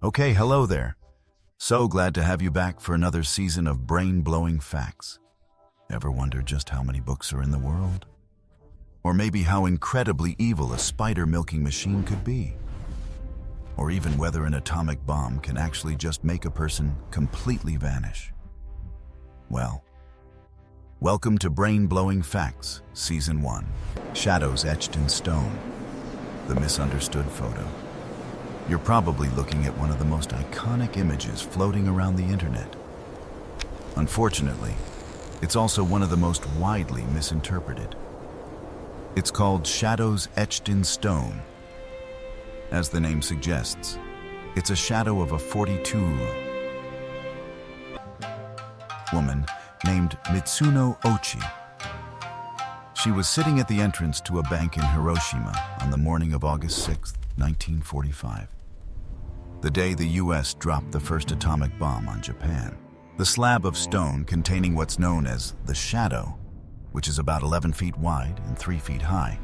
Okay, hello there. So glad to have you back for another season of brain-blowing facts. Ever wonder just how many books are in the world? Or maybe how incredibly evil a spider-milking machine could be? Or even whether an atomic bomb can actually just make a person completely vanish? Well, welcome to Brain-Blowing Facts, Season 1. Shadows etched in stone. The misunderstood photo. You're probably looking at one of the most iconic images floating around the internet. Unfortunately, it's also one of the most widely misinterpreted. It's called Shadows Etched in Stone. As the name suggests, it's a shadow of a 42-woman named Mitsuno Ochi. She was sitting at the entrance to a bank in Hiroshima on the morning of August 6, 1945. The day the US dropped the first atomic bomb on Japan. The slab of stone containing what's known as the shadow, which is about 11 feet wide and 3 feet high,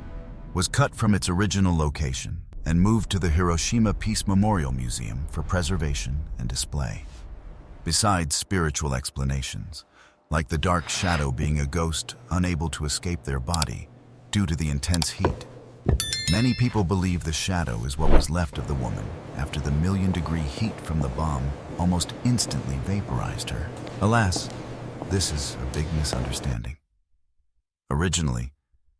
was cut from its original location and moved to the Hiroshima Peace Memorial Museum for preservation and display. Besides spiritual explanations, like the dark shadow being a ghost unable to escape their body due to the intense heat, many people believe the shadow is what was left of the woman after the million-degree heat from the bomb almost instantly vaporized her. Alas, this is a big misunderstanding. Originally,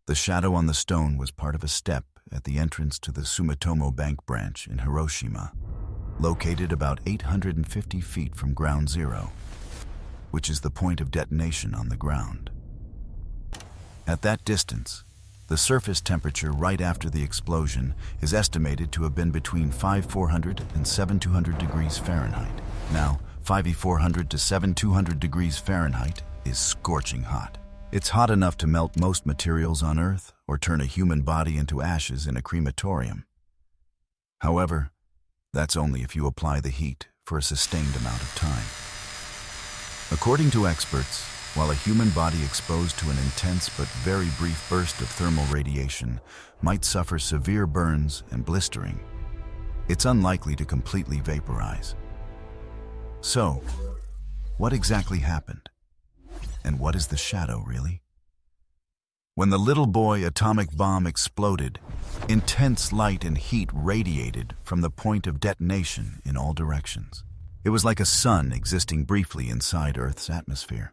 the shadow on the stone was part of a step at the entrance to the Sumitomo Bank branch in Hiroshima, located about 850 feet from ground zero, which is the point of detonation on the ground. At that distance, the surface temperature right after the explosion is estimated to have been between 5,400 and 7,200 degrees Fahrenheit. Now, 5,400 to 7,200 degrees Fahrenheit is scorching hot. It's hot enough to melt most materials on Earth or turn a human body into ashes in a crematorium. However, that's only if you apply the heat for a sustained amount of time. According to experts, while a human body exposed to an intense but very brief burst of thermal radiation might suffer severe burns and blistering, it's unlikely to completely vaporize. So, what exactly happened? And what is the shadow, really? When the little boy atomic bomb exploded, intense light and heat radiated from the point of detonation in all directions. It was like a sun existing briefly inside Earth's atmosphere.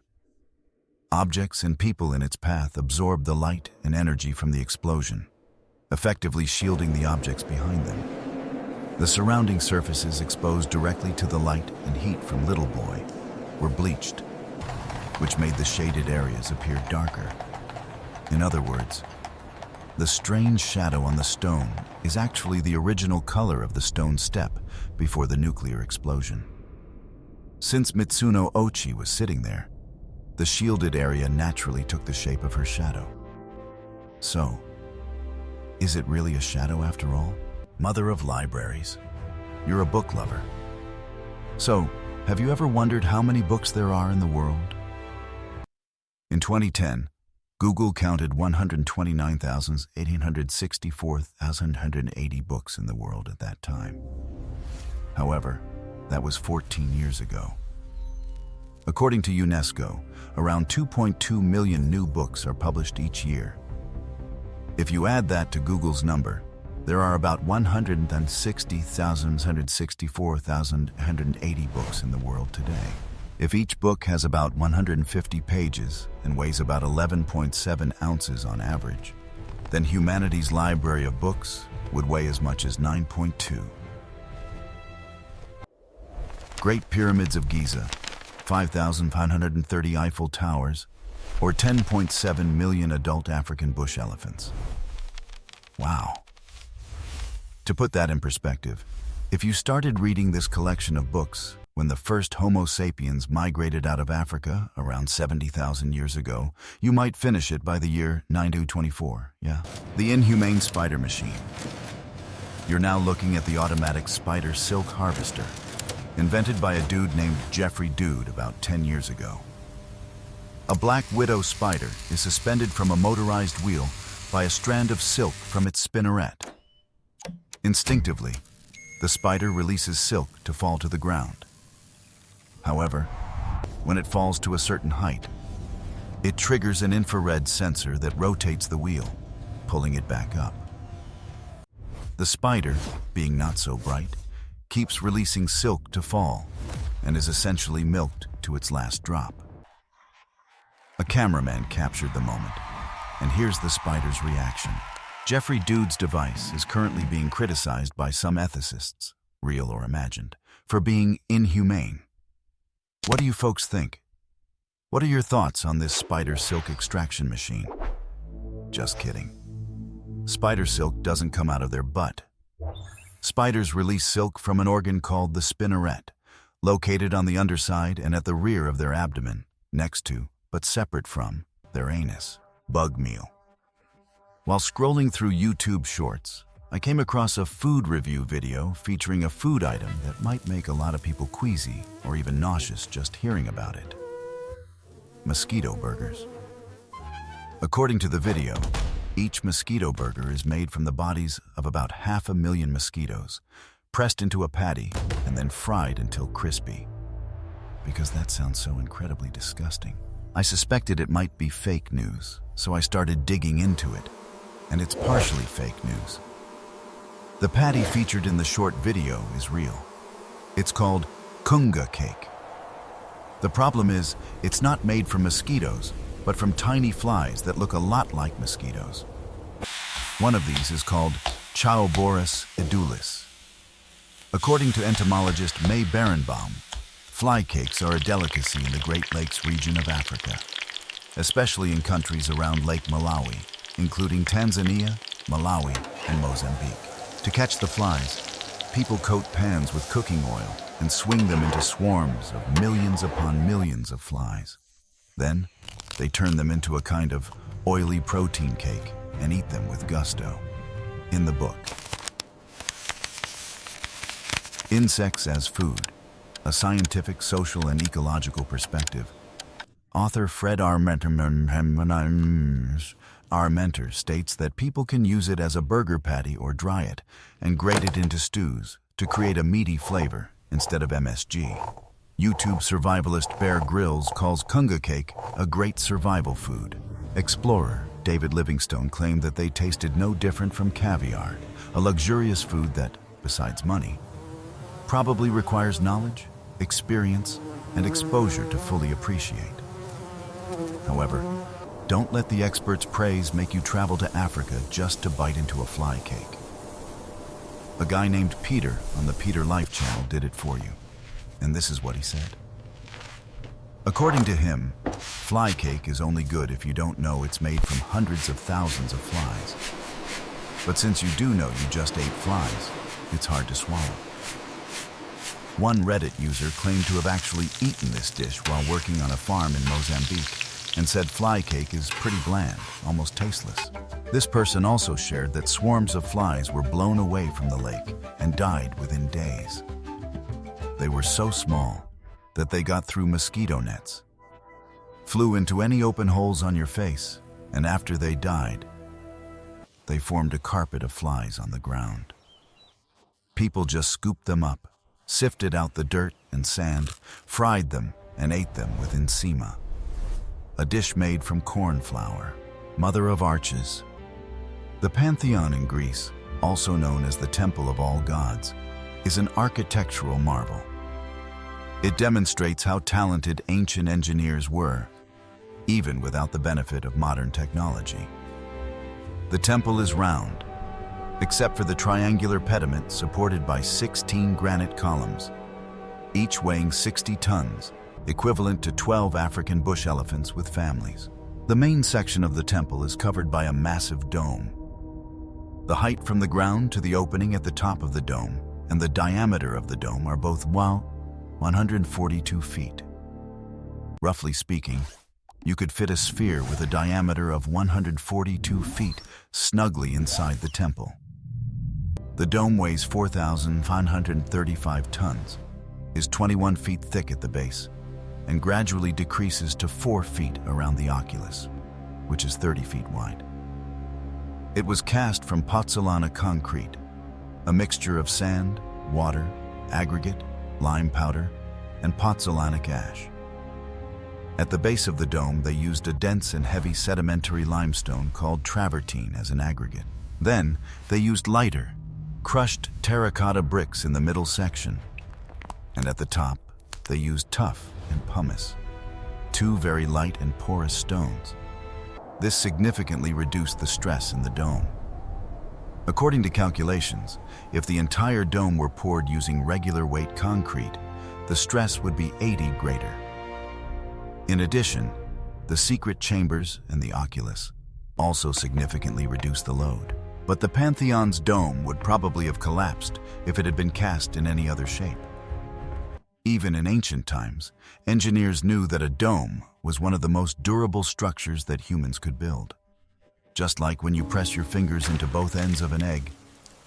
Objects and people in its path absorbed the light and energy from the explosion, effectively shielding the objects behind them. The surrounding surfaces exposed directly to the light and heat from Little Boy were bleached, which made the shaded areas appear darker. In other words, the strange shadow on the stone is actually the original color of the stone step before the nuclear explosion. Since Mitsuno Ochi was sitting there, the shielded area naturally took the shape of her shadow. So, is it really a shadow after all? Mother of libraries, you're a book lover. So, have you ever wondered how many books there are in the world? In 2010, Google counted 129,864,180 books in the world at that time. However, that was 14 years ago. According to UNESCO, around 2.2 million new books are published each year. If you add that to Google's number, there are about 164,180 books in the world today. If each book has about 150 pages and weighs about 11.7 ounces on average, then humanity's library of books would weigh as much as 9.2. Great Pyramids of Giza, 5,530 Eiffel Towers, or 10.7 million adult African bush elephants. Wow. To put that in perspective, if you started reading this collection of books when the first Homo sapiens migrated out of Africa around 70,000 years ago, you might finish it by the year 9224, yeah? The inhumane spider machine. You're now looking at the automatic spider silk harvester, invented by a dude named Jeffrey Dude about 10 years ago. A black widow spider is suspended from a motorized wheel by a strand of silk from its spinneret. Instinctively, the spider releases silk to fall to the ground. However, when it falls to a certain height, it triggers an infrared sensor that rotates the wheel, pulling it back up. The spider, being not so bright, keeps releasing silk to fall and is essentially milked to its last drop. A cameraman captured the moment, and here's the spider's reaction. Jeffrey Dude's device is currently being criticized by some ethicists, real or imagined, for being inhumane. What do you folks think? What are your thoughts on this spider silk extraction machine? Just kidding. Spider silk doesn't come out of their butt. Spiders release silk from an organ called the spinneret, located on the underside and at the rear of their abdomen, next to, but separate from, their anus. Bug meal. While scrolling through YouTube Shorts, I came across a food review video featuring a food item that might make a lot of people queasy or even nauseous just hearing about it. Mosquito burgers. According to the video, each mosquito burger is made from the bodies of about 500,000 mosquitoes, pressed into a patty and then fried until crispy. Because that sounds so incredibly disgusting. I suspected it might be fake news, so I started digging into it, and it's partially fake news. The patty featured in the short video is real. It's called Kunga cake. The problem is, it's not made from mosquitoes, but from tiny flies that look a lot like mosquitoes. One of these is called Chauborus edulis. According to entomologist May Barenbaum, fly cakes are a delicacy in the Great Lakes region of Africa, especially in countries around Lake Malawi, including Tanzania, Malawi, and Mozambique. To catch the flies, people coat pans with cooking oil and swing them into swarms of millions upon millions of flies. Then, they turn them into a kind of oily protein cake and eat them with gusto. In the book, Insects as Food, a scientific, social, and ecological perspective, author Fred Armenter states that people can use it as a burger patty or dry it and grate it into stews to create a meaty flavor instead of MSG. YouTube survivalist Bear Grylls calls Kunga cake a great survival food. Explorer David Livingstone claimed that they tasted no different from caviar, a luxurious food that, besides money, probably requires knowledge, experience, and exposure to fully appreciate. However, don't let the experts' praise make you travel to Africa just to bite into a fly cake. A guy named Peter on the Peter Life channel did it for you, and this is what he said. According to him, fly cake is only good if you don't know it's made from hundreds of thousands of flies. But since you do know you just ate flies, it's hard to swallow. One Reddit user claimed to have actually eaten this dish while working on a farm in Mozambique and said fly cake is pretty bland, almost tasteless. This person also shared that swarms of flies were blown away from the lake and died within days. They were so small that they got through mosquito nets, flew into any open holes on your face, and after they died, they formed a carpet of flies on the ground. People just scooped them up, sifted out the dirt and sand, fried them, and ate them with ensema, a dish made from corn flour, mother of arches. The Pantheon in Greece, also known as the Temple of All Gods, is an architectural marvel. It demonstrates how talented ancient engineers were, even without the benefit of modern technology. The temple is round, except for the triangular pediment supported by 16 granite columns, each weighing 60 tons, equivalent to 12 African bush elephants with families. The main section of the temple is covered by a massive dome. The height from the ground to the opening at the top of the dome and the diameter of the dome are both 142 feet. Roughly speaking, you could fit a sphere with a diameter of 142 feet snugly inside the temple. The dome weighs 4,535 tons, is 21 feet thick at the base, and gradually decreases to 4 feet around the oculus, which is 30 feet wide. It was cast from pozzolana concrete, a mixture of sand, water, aggregate, lime powder, and pozzolanic ash. At the base of the dome, they used a dense and heavy sedimentary limestone called travertine as an aggregate. Then, they used lighter, crushed terracotta bricks in the middle section. And at the top, they used tuff and pumice, two very light and porous stones. This significantly reduced the stress in the dome. According to calculations, if the entire dome were poured using regular weight concrete, the stress would be 80 greater. In addition, the secret chambers and the oculus also significantly reduced the load. But the Pantheon's dome would probably have collapsed if it had been cast in any other shape. Even in ancient times, engineers knew that a dome was one of the most durable structures that humans could build. Just like when you press your fingers into both ends of an egg,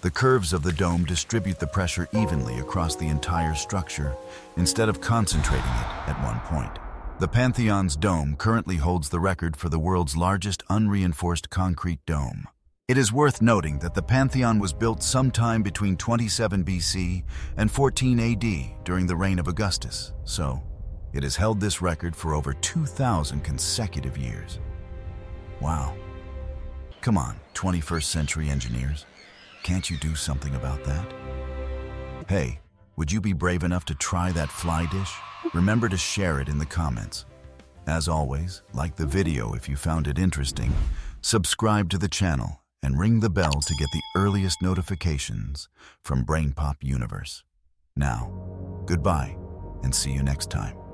the curves of the dome distribute the pressure evenly across the entire structure instead of concentrating it at one point. The Pantheon's dome currently holds the record for the world's largest unreinforced concrete dome. It is worth noting that the Pantheon was built sometime between 27 BC and 14 AD during the reign of Augustus, so it has held this record for over 2,000 consecutive years. Wow. Come on, 21st century engineers. Can't you do something about that? Hey, would you be brave enough to try that fly dish? Remember to share it in the comments. As always, like the video if you found it interesting, subscribe to the channel, and ring the bell to get the earliest notifications from BrainPop Universe. Now, goodbye, and see you next time.